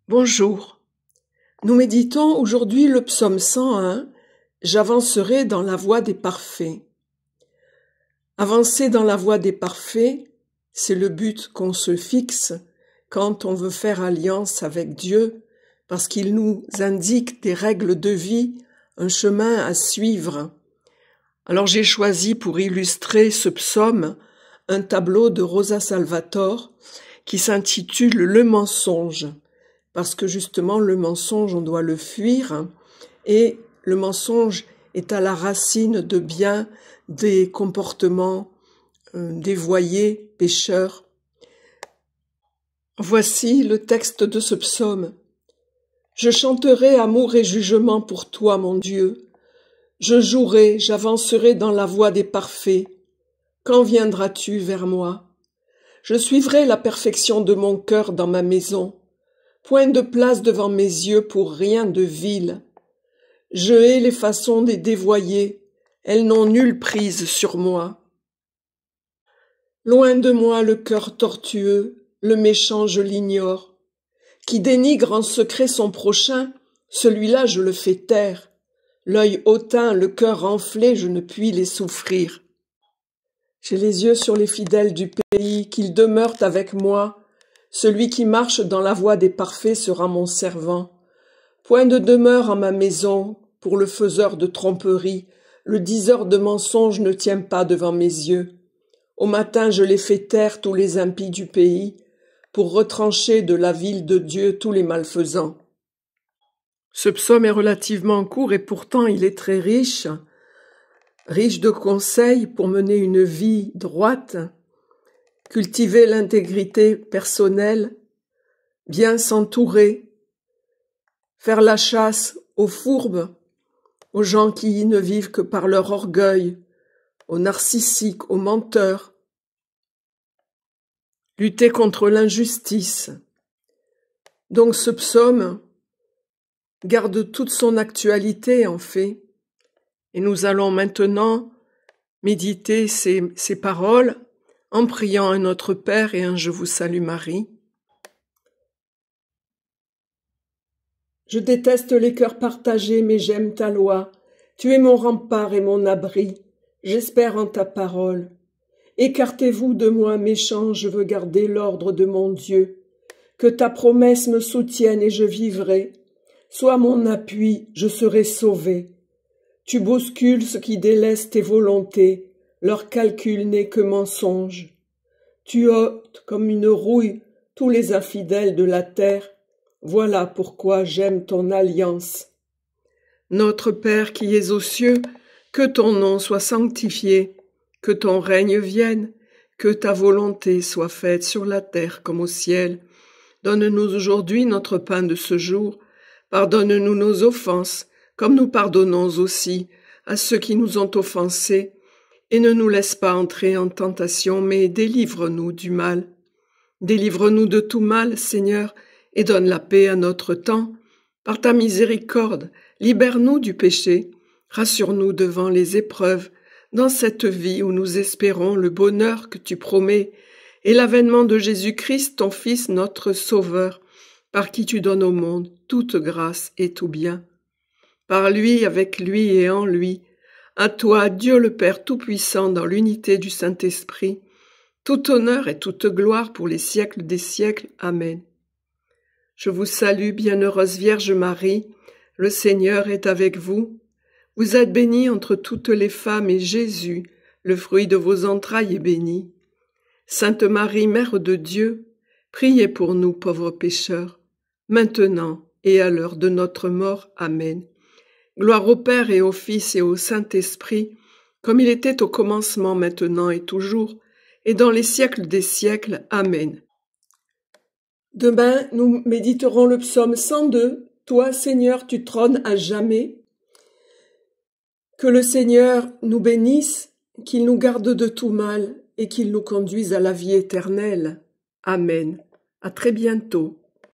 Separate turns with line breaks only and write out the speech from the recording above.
Bonjour. Nous méditons aujourd'hui le psaume 101, « J'avancerai dans la voie des parfaits ». Avancer dans la voie des parfaits, c'est le but qu'on se fixe quand on veut faire alliance avec Dieu, parce qu'il nous indique des règles de vie, un chemin à suivre. Alors j'ai choisi pour illustrer ce psaume un tableau de Rosa Salvatore qui s'intitule « Le mensonge ». Parce que justement, le mensonge, on doit le fuir, et le mensonge est à la racine de bien des comportements dévoyés, pécheurs. Voici le texte de ce psaume. « Je chanterai amour et jugement pour toi, mon Dieu. Je jouerai, j'avancerai dans la voie des parfaits. Quand viendras-tu vers moi? Je suivrai la perfection de mon cœur dans ma maison. Point de place devant mes yeux pour rien de vil. Je hais les façons des dévoyés, elles n'ont nulle prise sur moi. Loin de moi le cœur tortueux, le méchant je l'ignore. Qui dénigre en secret son prochain, celui-là je le fais taire. L'œil hautain, le cœur enflé, je ne puis les souffrir. J'ai les yeux sur les fidèles du pays, qu'ils demeurent avec moi. Celui qui marche dans la voie des parfaits sera mon servant. Point de demeure en ma maison pour le faiseur de tromperie. Le diseur de mensonges ne tient pas devant mes yeux. Au matin je les fais taire tous les impies du pays, pour retrancher de la ville de Dieu tous les malfaisants. Ce psaume est relativement court et pourtant il est très riche de conseils pour mener une vie droite, cultiver l'intégrité personnelle, bien s'entourer, faire la chasse aux fourbes, aux gens qui ne vivent que par leur orgueil, aux narcissiques, aux menteurs, lutter contre l'injustice. Donc ce psaume garde toute son actualité en fait, et nous allons maintenant méditer ces paroles en priant un Notre Père et un Je vous salue Marie. Je déteste les cœurs partagés, mais j'aime ta loi. Tu es mon rempart et mon abri. J'espère en ta parole. Écartez-vous de moi, méchants, je veux garder l'ordre de mon Dieu. Que ta promesse me soutienne et je vivrai. Sois mon appui, je serai sauvé. Tu bouscules ce qui délaisse tes volontés. Leur calcul n'est que mensonge. Tu ôtes comme une rouille tous les infidèles de la terre. Voilà pourquoi j'aime ton alliance. Notre Père qui es aux cieux, que ton nom soit sanctifié, que ton règne vienne, que ta volonté soit faite sur la terre comme au ciel. Donne-nous aujourd'hui notre pain de ce jour. Pardonne-nous nos offenses, comme nous pardonnons aussi à ceux qui nous ont offensés. Et ne nous laisse pas entrer en tentation, mais délivre-nous du mal. Délivre-nous de tout mal, Seigneur, et donne la paix à notre temps. Par ta miséricorde, libère-nous du péché, rassure-nous devant les épreuves, dans cette vie où nous espérons le bonheur que tu promets, et l'avènement de Jésus-Christ, ton Fils, notre Sauveur, par qui tu donnes au monde toute grâce et tout bien. Par lui, avec lui et en lui, à toi, Dieu le Père Tout-Puissant, dans l'unité du Saint-Esprit, tout honneur et toute gloire pour les siècles des siècles. Amen. Je vous salue, bienheureuse Vierge Marie, le Seigneur est avec vous. Vous êtes bénie entre toutes les femmes et Jésus, le fruit de vos entrailles, est béni. Sainte Marie, Mère de Dieu, priez pour nous pauvres pécheurs, maintenant et à l'heure de notre mort. Amen. Gloire au Père et au Fils et au Saint-Esprit, comme il était au commencement, maintenant et toujours, et dans les siècles des siècles. Amen. Demain, nous méditerons le psaume 102. Toi, Seigneur, tu trônes à jamais. Que le Seigneur nous bénisse, qu'il nous garde de tout mal et qu'il nous conduise à la vie éternelle. Amen. À très bientôt.